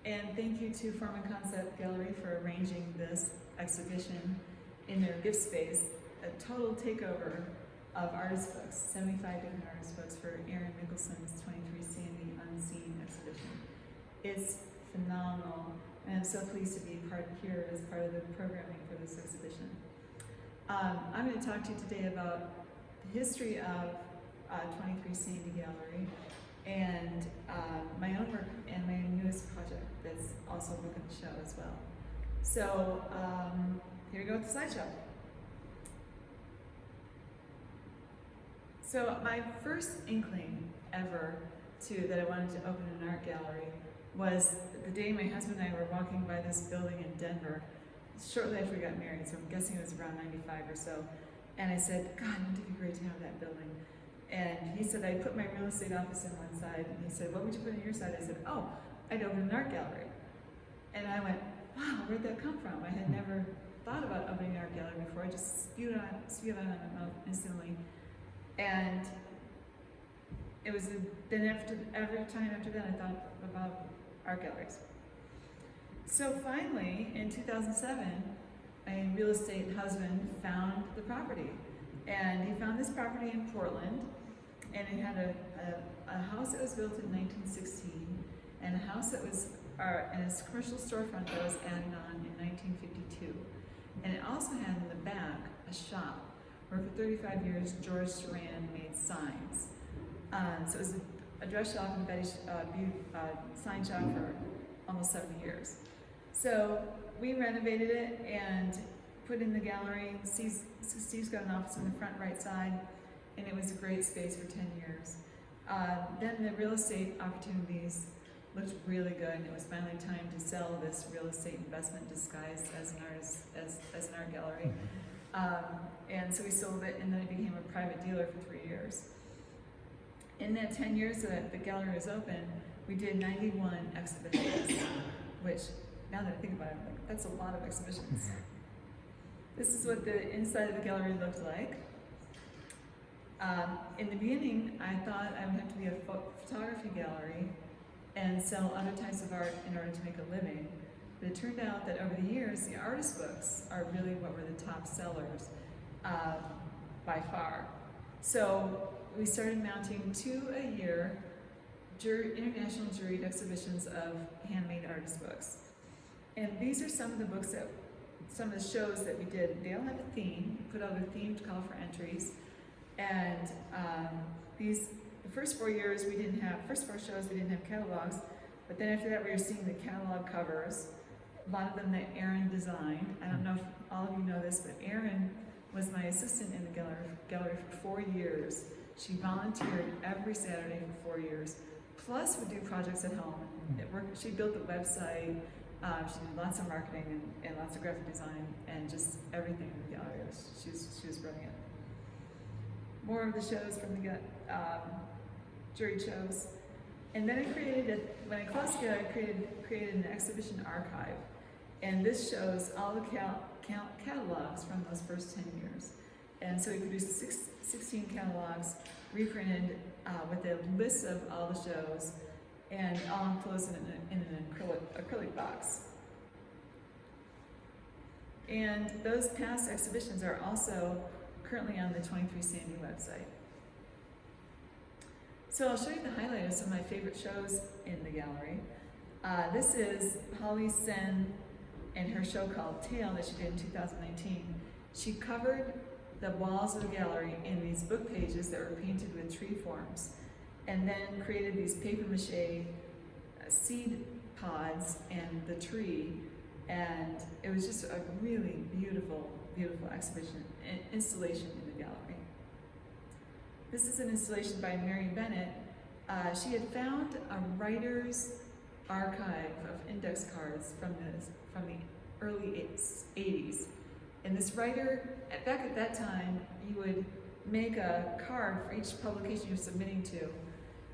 And thank you to Form and Concept Gallery for arranging this exhibition in their gift space, a total takeover of artist books, 75 different artist books for Aaron Nicholson's 23 Sandy Unseen exhibition. It's phenomenal, and I'm so pleased to be here as part of the programming for this exhibition. I'm going to talk to you today about the history of 23 Sandy Gallery and my own work and my newest project that's also a book in the show as well. So here we go with the slideshow. So my first inkling ever that I wanted to open an art gallery was the day my husband and I were walking by this building in Denver shortly after we got married, so I'm guessing it was around 95 or so. And I said, God, wouldn't it be great to have that building? And he said, I put my real estate office on one side, and he said, what would you put on your side? I said, oh, I'd open an art gallery. And I went, wow, where'd that come from? I had never thought about opening an art gallery before. I just spewed it out of my mouth instantly. And it was, then every time after that, I thought about art galleries. So finally, in 2007, my real estate husband found the property. And he found this property in Portland, and it had a house that was built in 1916, and a house that was, and a commercial storefront that was added on in 1952. And it also had in the back a shop where for 35 years George Duran made signs. So it was a dress shop and sign shop for almost 70 years. So we renovated it and put in the gallery. Steve's got an office on the front right side, and it was a great space for 10 years. Then the real estate opportunities looked really good, and it was finally time to sell this real estate investment disguised as an art gallery. And so we sold it, and then it became a private dealer for 3 years. In that 10 years that the gallery was open, we did 91 exhibitions, which, now that I think about it, I'm like, that's a lot of exhibitions. This is what the inside of the gallery looked like. In the beginning, I thought I would have to be a photography gallery and sell other types of art in order to make a living. But it turned out that over the years, the artist books are really what were the top sellers by far. So we started mounting 2 a year international juried exhibitions of handmade artist books. And these are some of the shows that we did. They all have a theme. We put out a themed call for entries. And the first 4 shows we didn't have catalogs, but then after that we were seeing the catalog covers, a lot of them that Erin designed. I don't know if all of you know this, but Erin was my assistant in the gallery for 4 years. She volunteered every Saturday for 4 years, plus would do projects at home. She built the website, she did lots of marketing and lots of graphic design and just everything in the gallery. She was brilliant. More of the shows from the juried shows. And then when I closed the gallery, I created an exhibition archive. And this shows all the catalogs from those first 10 years. And so we produced 16 catalogs, reprinted with a list of all the shows, and all enclosed in an acrylic box. And those past exhibitions are also currently on the 23 Sandy website. So I'll show you the highlight of some of my favorite shows in the gallery. This is Holly Sen and her show called Tale that she did in 2019. She covered the walls of the gallery in these book pages that were painted with tree forms, and then created these paper mache seed pods and the tree, and it was just a really beautiful, beautiful installation in the gallery. This is an installation by Mary Bennett. She had found a writer's archive of index cards from the early 80s. And this writer, back at that time, you would make a card for each publication you're submitting to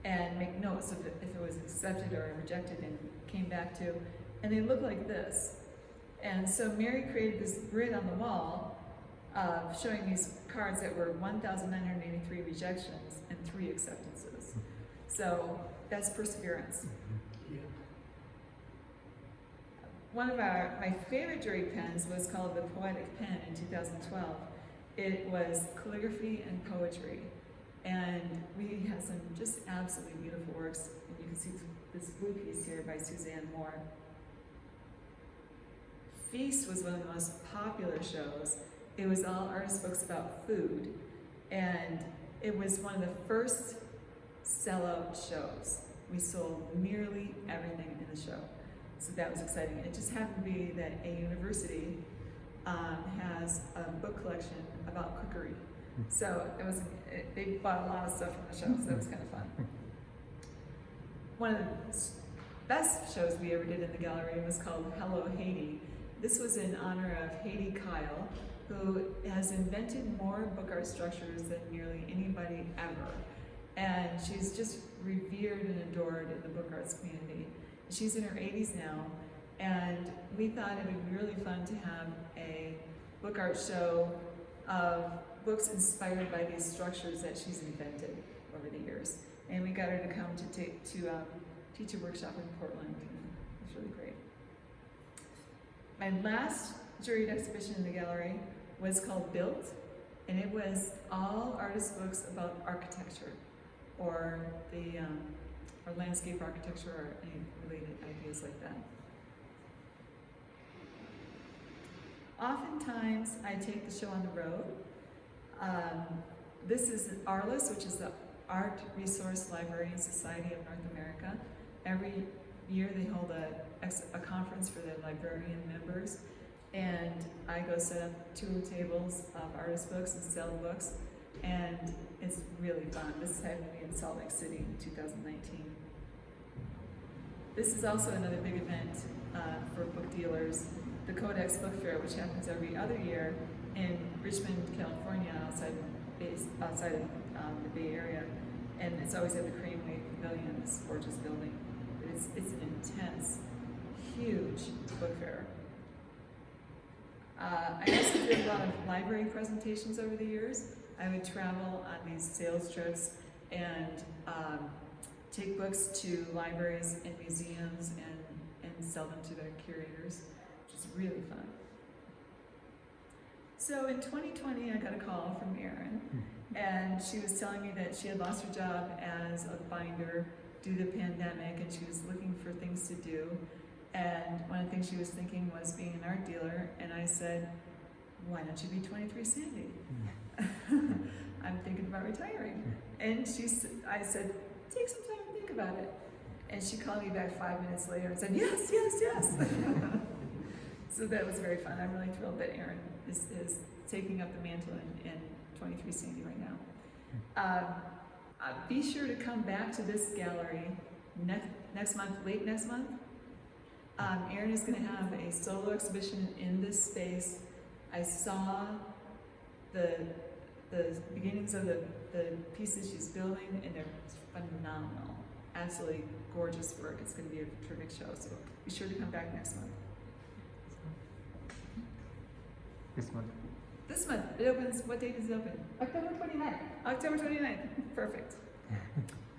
and make notes of if it was accepted or rejected and came back to, and they look like this. And so Mary created this grid on the wall showing these cards that were 1,983 rejections and 3 acceptances. So that's perseverance. one of my favorite jury pens was called the Poetic Pen in 2012. It was calligraphy and poetry, and we had some just absolutely beautiful works, and you can see this blue piece here by Suzanne Moore. Feast was one of the most popular shows. It was all artist books about food, and it was one of the first sellout shows. We sold nearly everything in the show, so that was exciting. It just happened to be that a university has a book collection about cookery, so they bought a lot of stuff from the show, so that was kind of fun. One of the best shows we ever did in the gallery was called Hello Haiti. This was in honor of Haiti Kyle, who has invented more book art structures than nearly anybody ever. And she's just revered and adored in the book arts community. She's in her 80s now, and we thought it would be really fun to have a book art show of books inspired by these structures that she's invented over the years. And we got her to come to teach a workshop in Portland. It was really great. My last juried exhibition in the gallery was called Built, and it was all artist books about architecture, or landscape architecture, or any related ideas like that. Oftentimes, I take the show on the road. This is ARLIS, which is the Art Resource Librarian Society of North America. Every year they hold a conference for their librarian members, and I go set up 2 tables of artist books and sell books, and it's really fun. This happened to be in Salt Lake City in 2019. This is also another big event for book dealers, the Codex Book Fair, which happens every other year in Richmond, California, outside of the Bay Area, and it's always at the Crane Wave Pavilion, this gorgeous building. It's an intense, huge book fair. I also did a lot of library presentations over the years. I would travel on these sales trips and take books to libraries and museums and sell them to their curators, which is really fun. So in 2020, I got a call from Erin, and she was telling me that she had lost her job as a binder due to the pandemic, and she was looking for things to do. And one of the things she was thinking was being an art dealer, and I said, why don't you be 23 Sandy? I'm thinking about retiring. And I said, take some time to think about it. And she called me back 5 minutes later and said, yes, yes, yes. So that was very fun. I'm really thrilled that Erin is taking up the mantle in 23 Sandy right now. Be sure to come back to this gallery next month, late next month. Erin is going to have a solo exhibition in this space. I saw the beginnings of the pieces she's building, and they're phenomenal. Absolutely gorgeous work. It's going to be a terrific show, so be sure to come back next month. This month? This month. It opens, what date does it open? October 29th. October 29th. Perfect.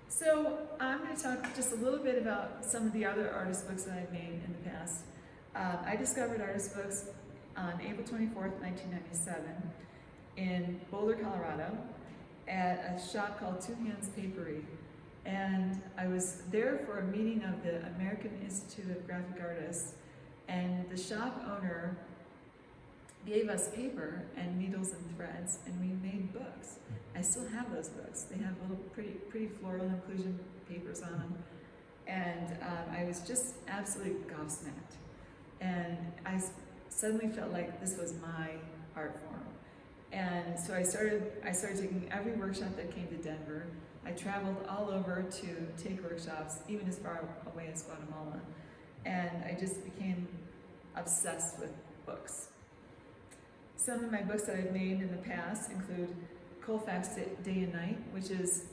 So I'm going to talk just a little bit about some of the other artist books that I've made in the past. I discovered artist books on April 24th, 1997 in Boulder, Colorado at a shop called Two Hands Papery. And I was there for a meeting of the American Institute of Graphic Artists, and the shop owner gave us paper and needles and threads, and we made books. I still have those books. They have little pretty floral inclusion papers on them. And I was just absolutely gobsmacked. And I suddenly felt like this was my art form. And so I started taking every workshop that came to Denver. I traveled all over to take workshops, even as far away as Guatemala. And I just became obsessed with books. Some of my books that I've made in the past include Colfax Day and Night, which is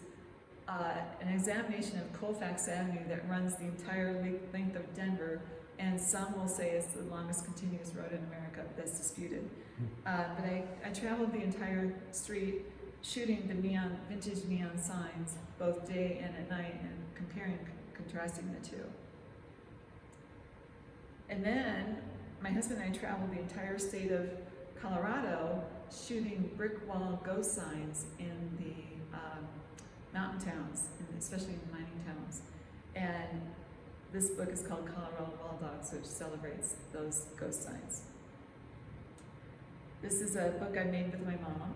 an examination of Colfax Avenue that runs the entire length of Denver, and some will say it's the longest continuous road in America. That's disputed. But I traveled the entire street shooting the vintage neon signs, both day and at night, and contrasting the two. And then my husband and I traveled the entire state of Colorado shooting brick wall ghost signs in the mountain towns, and especially in mining towns. And this book is called Colorado Wall Dogs, which celebrates those ghost signs. This is a book I made with my mom.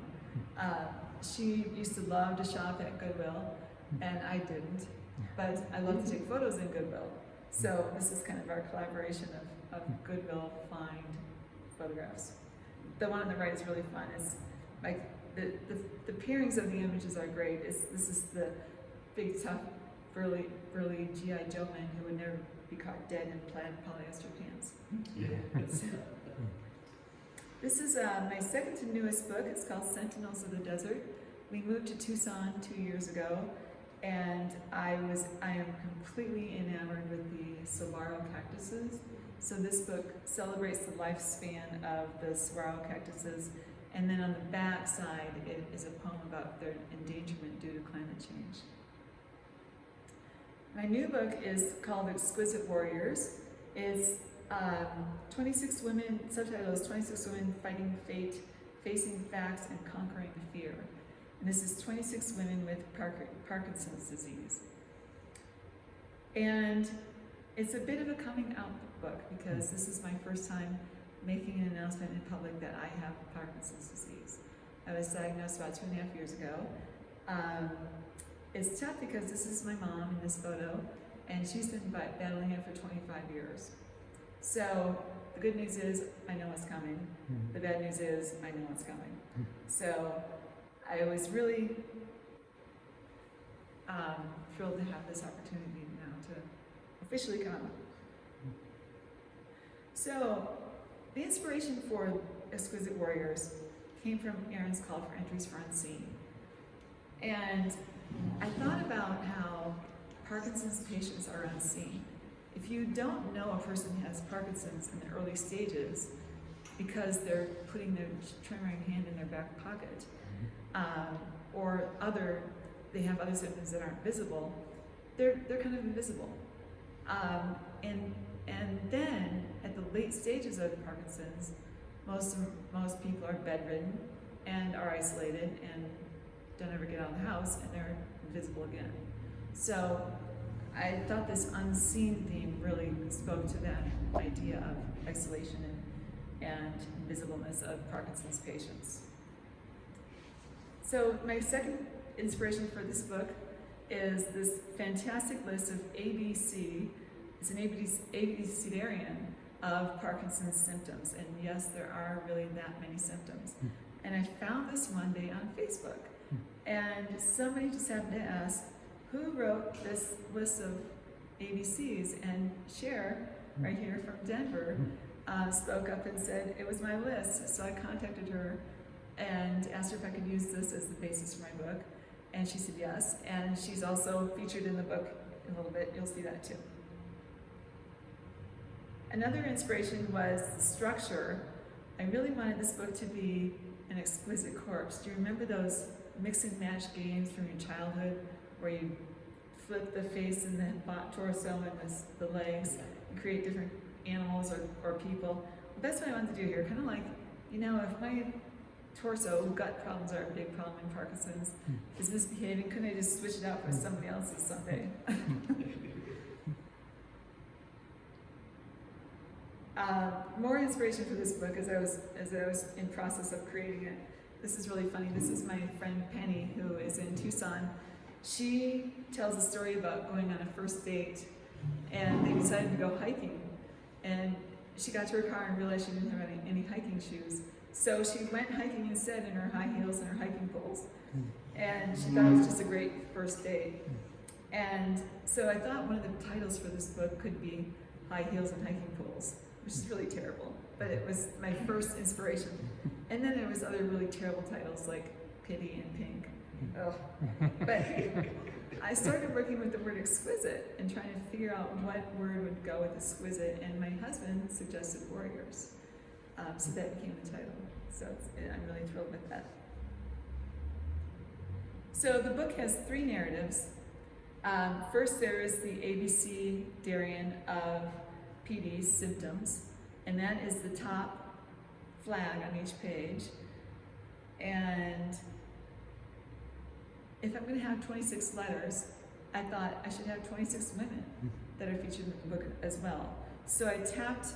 She used to love to shop at Goodwill, and I didn't, but I love to take photos in Goodwill. So this is kind of our collaboration of Goodwill find photographs. The one on the right is really fun. It's like the pairings of the images are great. This is the big, tough, burly G.I. Joe man who would never be caught dead in plaid polyester pants. Yeah. This is my second to newest book. It's called Sentinels of the Desert. We moved to Tucson 2 years ago, and I am completely enamored with the saguaro cactuses. So this book celebrates the lifespan of the saguaro cactuses, and then on the back side it is a poem about their endangerment due to climate change. My new book is called Exquisite Warriors. It's 26 women, subtitle is 26 Women Fighting Fate, Facing Facts, and Conquering Fear. And this is 26 women with Parkinson's disease. And it's a bit of a coming out book because this is my first time making an announcement in public that I have Parkinson's disease. I was diagnosed about 2.5 years ago. It's tough because this is my mom in this photo, and she's been battling it for 25 years. So the good news is I know what's coming. The bad news is I know what's coming. So I was really thrilled to have this opportunity now to officially come out. So the inspiration for Exquisite Warriors came from Aaron's call for entries for Unseen. And I thought about how Parkinson's patients are unseen. If you don't know a person has Parkinson's in the early stages because they're putting their trembling hand in their back pocket, or they have other symptoms that aren't visible, they're kind of invisible. And then at the late stages of Parkinson's, most people are bedridden and are isolated and don't ever get out of the house, and they're invisible again. So I thought this unseen theme really spoke to that idea of isolation and invisibleness of Parkinson's patients. So my second inspiration for this book is this fantastic list of ABC. It's an ABCDarian of Parkinson's symptoms. And yes, there are really that many symptoms. And I found this one day on Facebook. And somebody just happened to ask, who wrote this list of ABCs? And Cher, right here from Denver, spoke up and said it was my list. So I contacted her and asked her if I could use this as the basis for my book. And she said yes. And she's also featured in the book in a little bit. You'll see that too. Another inspiration was the structure. I really wanted this book to be an exquisite corpse. Do you remember those mix and match games from your childhood where you flip the face and the torso and the legs and create different animals or people? Well, that's what I wanted to do here. Kind of like, if my torso, gut problems are a big problem in Parkinson's, is misbehaving, couldn't I just switch it out for somebody else's someday? More inspiration for this book as I was in process of creating it. This is really funny. This is my friend Penny, who is in Tucson. She tells a story about going on a first date, and they decided to go hiking. And she got to her car and realized she didn't have any hiking shoes. So she went hiking instead in her high heels and her hiking poles. And she thought it was just a great first date. And so I thought one of the titles for this book could be High Heels and Hiking Poles, which is really terrible, but it was my first inspiration. And then there was other really terrible titles like Pity and Pink. Oh. But I started working with the word exquisite and trying to figure out what word would go with exquisite, and my husband suggested warriors. So that became the title. So I'm really thrilled with that. So the book has 3 narratives. First, there is the ABC Darien of PD, symptoms, and that is the top flag on each page. And if I'm going to have 26 letters, I thought I should have 26 women that are featured in the book as well. So I tapped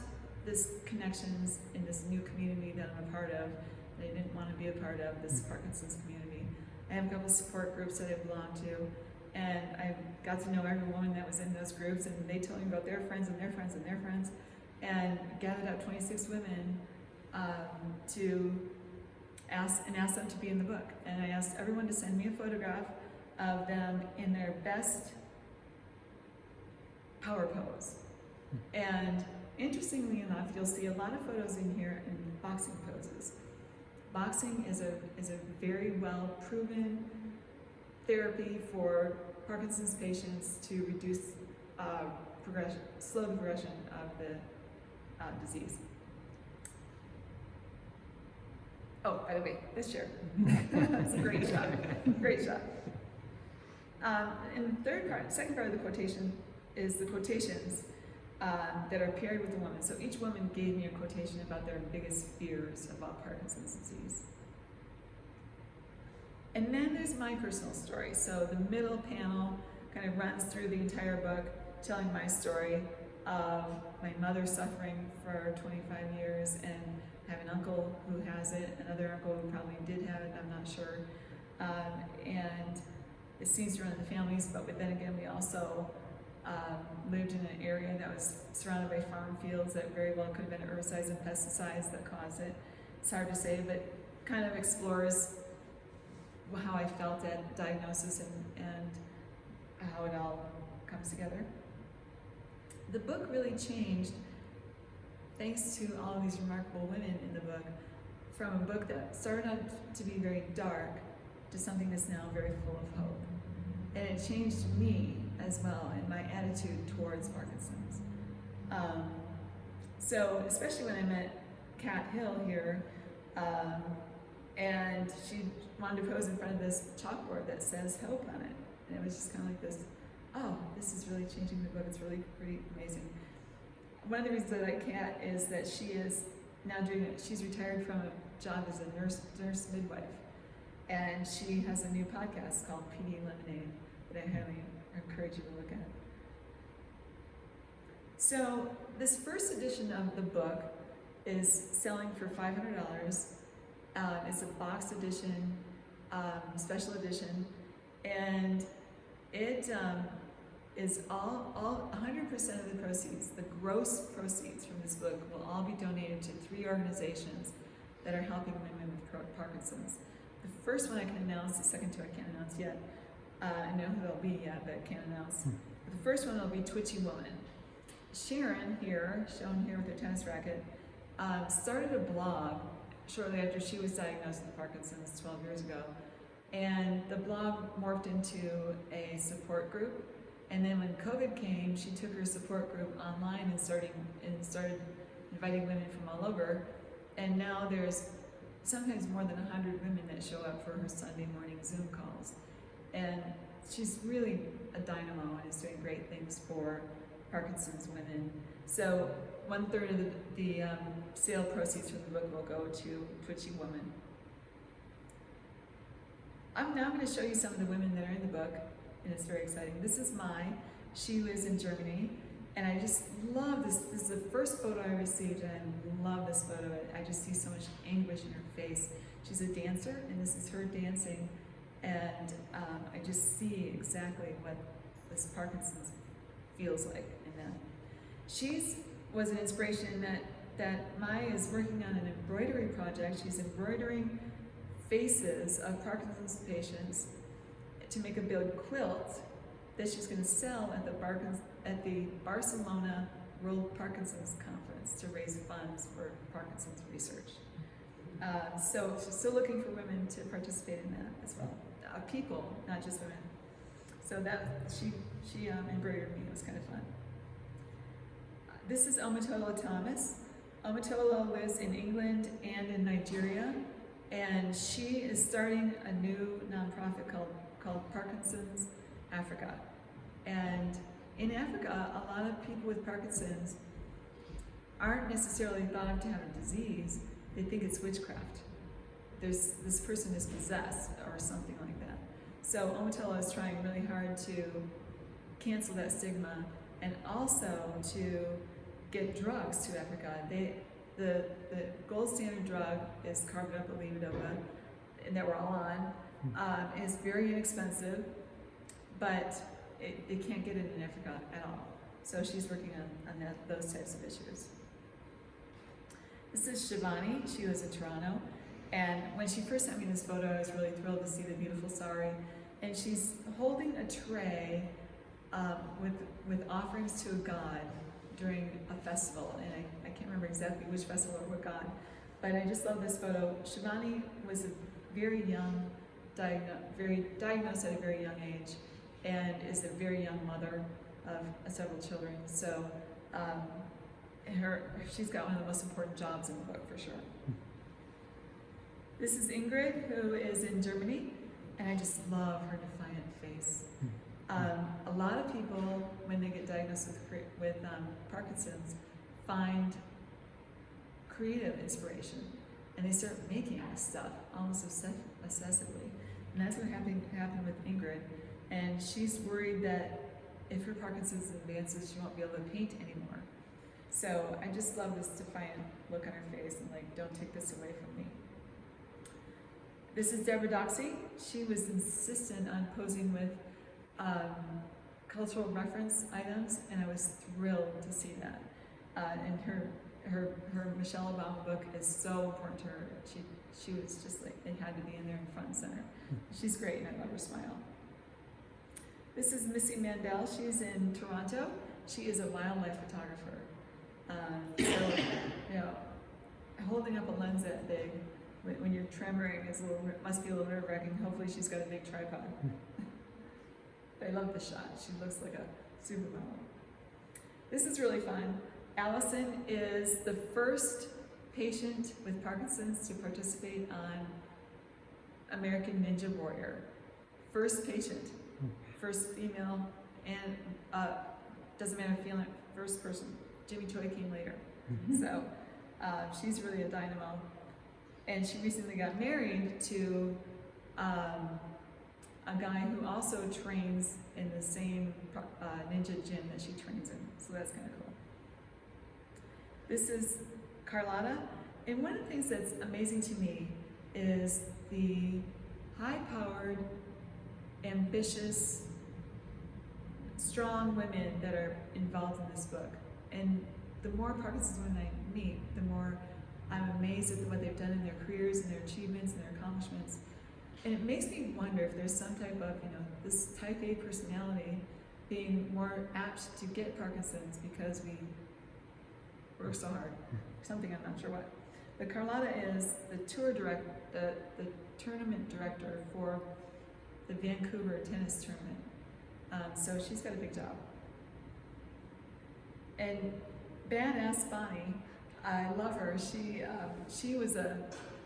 this connections in this new community that I'm a part of, that I didn't want to be a part of, this Parkinson's community. I have a couple support groups that I belong to, and I got to know every woman that was in those groups, and they told me about their friends and their friends and their friends, and gathered up 26 women to ask them to be in the book. And I asked everyone to send me a photograph of them in their best power pose. And interestingly enough, you'll see a lot of photos in here in boxing poses. Boxing is a very well proven therapy for Parkinson's patients to reduce slow the progression of the disease. Oh, by the way, this chair. It's a great shot. Great shot. And the second part of the quotation is the quotations that are paired with the woman. So each woman gave me a quotation about their biggest fears about Parkinson's disease. And then there's my personal story. So the middle panel kind of runs through the entire book, telling my story of my mother suffering for 25 years, and I have an uncle who has it, another uncle who probably did have it, I'm not sure. And it seems to run in the families, but then again, we also lived in an area that was surrounded by farm fields that very well could have been herbicides and pesticides that caused it. It's hard to say, but kind of explores how I felt at diagnosis and how it all comes together. The book really changed thanks to all of these remarkable women in the book, from a book that started out to be very dark to something that's now very full of hope. And it changed me as well in my attitude towards Parkinson's. So especially when I met Kat Hill here, and she wanted to pose in front of this chalkboard that says hope on it. And it was just kind of like this, oh, this is really changing the book. It's really pretty amazing. One of the reasons I like Kat is that she is now she's retired from a job as a nurse midwife. And she has a new podcast called PD Lemonade that I highly encourage you to look at. So this first edition of the book is selling for $500. It's a box edition, special edition, and it is all 100% of the proceeds, the gross proceeds from this book will all be donated to 3 organizations that are helping women with Parkinson's. The first one I can announce, the second 2 I can't announce yet. I know who they'll be yet, but I can't announce. But the first one will be Twitchy Woman. Sharon here, shown here with her tennis racket, started a blog shortly after she was diagnosed with Parkinson's 12 years ago. And the blog morphed into a support group. And then when COVID came, she took her support group online and started inviting women from all over. And now there's sometimes more than 100 women that show up for her Sunday morning Zoom calls. And she's really a dynamo and is doing great things for Parkinson's women. So 1/3 of the sale proceeds from the book will go to Twitchy Woman. I'm now going to show you some of the women that are in the book, and it's very exciting. This is Mai. She lives in Germany, and I just love this. This is the first photo I received, and I love this photo. I just see so much anguish in her face. She's a dancer, and this is her dancing, and I just see exactly what this Parkinson's feels like in that. Was an inspiration that Mai is working on an embroidery project. She's embroidering faces of Parkinson's patients to make a big quilt that she's going to sell at the Barcelona World Parkinson's Conference to raise funds for Parkinson's research. So she's still looking for women to participate in that as well. People, not just women. So that she embroidered me. It was kind of fun. This is Omotola Thomas. Omotola lives in England and in Nigeria, and she is starting a new nonprofit called Parkinson's Africa. And in Africa, a lot of people with Parkinson's aren't necessarily thought of to have a disease, they think it's witchcraft. This person is possessed or something like that. So Omotola is trying really hard to cancel that stigma and also to get drugs to Africa. The gold standard drug is carbidopa levodopa, and that we're all on. It's very inexpensive, but it can't get it in Africa at all. So she's working on those types of issues. This is Shivani. She was in Toronto. And when she first sent me this photo, I was really thrilled to see the beautiful sari. And she's holding a tray with offerings to a god during a festival. And I can't remember exactly which festival or what god, but I just love this photo. Shivani was a very young, diagnosed at a very young age, and is a very young mother of several children. So she's got one of the most important jobs in the book, for sure. This is Ingrid, who is in Germany, and I just love her defiant face. A lot of people, when they get diagnosed with Parkinson's, find creative inspiration, and they start making stuff almost obsessively. And that's what happened with Ingrid. And she's worried that if her Parkinson's advances, she won't be able to paint anymore. So I just love this defiant look on her face, and like, don't take this away from me. This is Deborah Doxey. She was insistent on posing with cultural reference items, and I was thrilled to see that. And her Michelle Obama book is so important to her. She was just like, it had to be in there in front and center. She's great, and I love her smile. This is Missy Mandel. She's in Toronto. She is a wildlife photographer. So, you know, holding up a lens that big when you're tremoring must be a little nerve-wracking. Hopefully she's got a big tripod. I love the shot. She looks like a supermodel. This is really fun. Allison is the first patient with Parkinson's to participate on American Ninja Warrior. First patient, first female, and doesn't matter feeling, first person. Jimmy Choi came later. So she's really a dynamo. And she recently got married to a guy who also trains in the same ninja gym that she trains in. So that's kind of cool. This is Carlotta. And one of the things that's amazing to me is the high-powered, ambitious, strong women that are involved in this book. And the more Parkinson's women I meet, the more I'm amazed at what they've done in their careers and their achievements and their accomplishments. And it makes me wonder if there's some type of, this type A personality being more apt to get Parkinson's because we work so hard. Something I'm not sure what. But Carlotta is the the tournament director for the Vancouver tennis tournament. So she's got a big job. And Badass Bonnie, I love her. She was a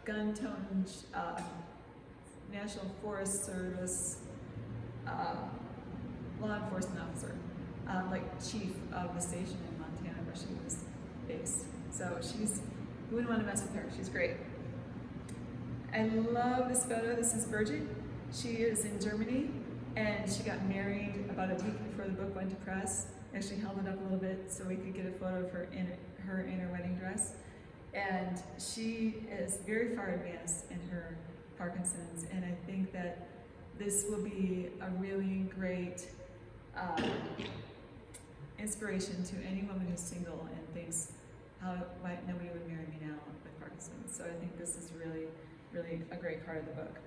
gun-toting National Forest Service law enforcement officer, like chief of the station in Montana where she was based. So you wouldn't want to mess with her. She's great. I love this photo. This is Birgit. She is in Germany, and she got married about a week before the book went to press. Actually held it up a little bit so we could get a photo of her in her wedding dress. And she is very far advanced in her Parkinson's, and I think that this will be a really great inspiration to any woman who's single and thinks, why nobody would marry me now with Parkinson's. So I think this is really, really a great part of the book.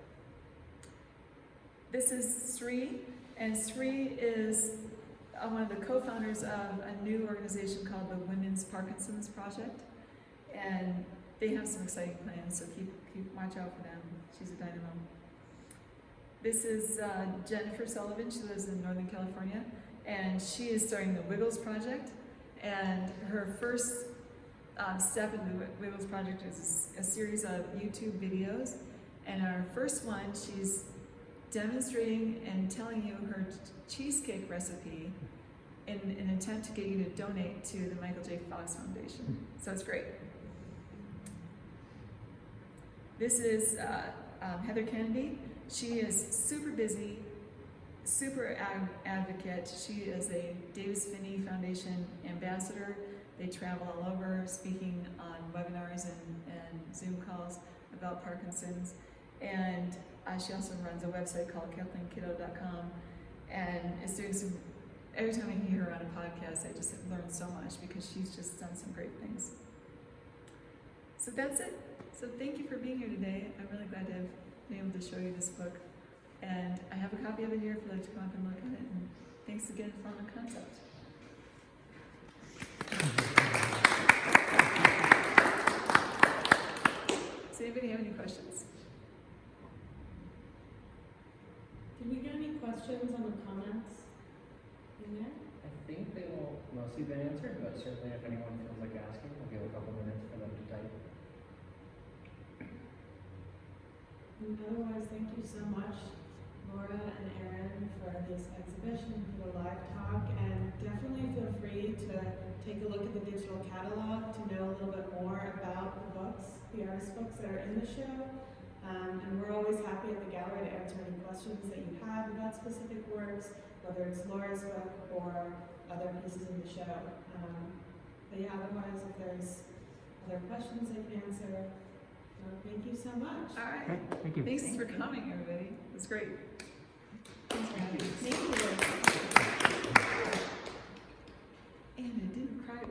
This is Sri, and Sri is one of the co-founders of a new organization called the Women's Parkinson's Project, and they have some exciting plans, so keep watch out for them. She's a dynamo. This is Jennifer Sullivan. She lives in Northern California, and she is starting the Wiggles Project, and her first step in the Wiggles Project is a series of YouTube videos, and our first one, she's demonstrating and telling you her cheesecake recipe in an attempt to get you to donate to the Michael J. Fox Foundation. So it's great. This is Heather Kennedy. She is super busy, super advocate. She is a Davis Finney Foundation ambassador. They travel all over speaking on webinars and Zoom calls about Parkinson's. And she also runs a website called KathleenKiddo.com and is doing some, every time I hear her on a podcast, I just learn so much because she's just done some great things. So that's it. So thank you for being here today. I'm really glad to have been able to show you this book. And I have a copy of it here if you'd like to come up and look at it. And thanks again for the concept. Does anybody have any questions? Did we get any questions on the comments in there? I think they will mostly been answered, but certainly if anyone feels like asking, we'll give a couple minutes for them to type. And otherwise, thank you so much, Laura and Erin, for this exhibition, for the live talk, and definitely feel free to take a look at the digital catalog to know a little bit more about the books, the artist books that are in the show. And we're always happy at the gallery to answer any questions that you have about specific works, whether it's Laura's book or other pieces in the show. But yeah, otherwise, if there's other questions I can answer, thank you so much. All right. Okay, thank you. Thanks for coming, everybody. It was great. Thanks for having us. Thank you.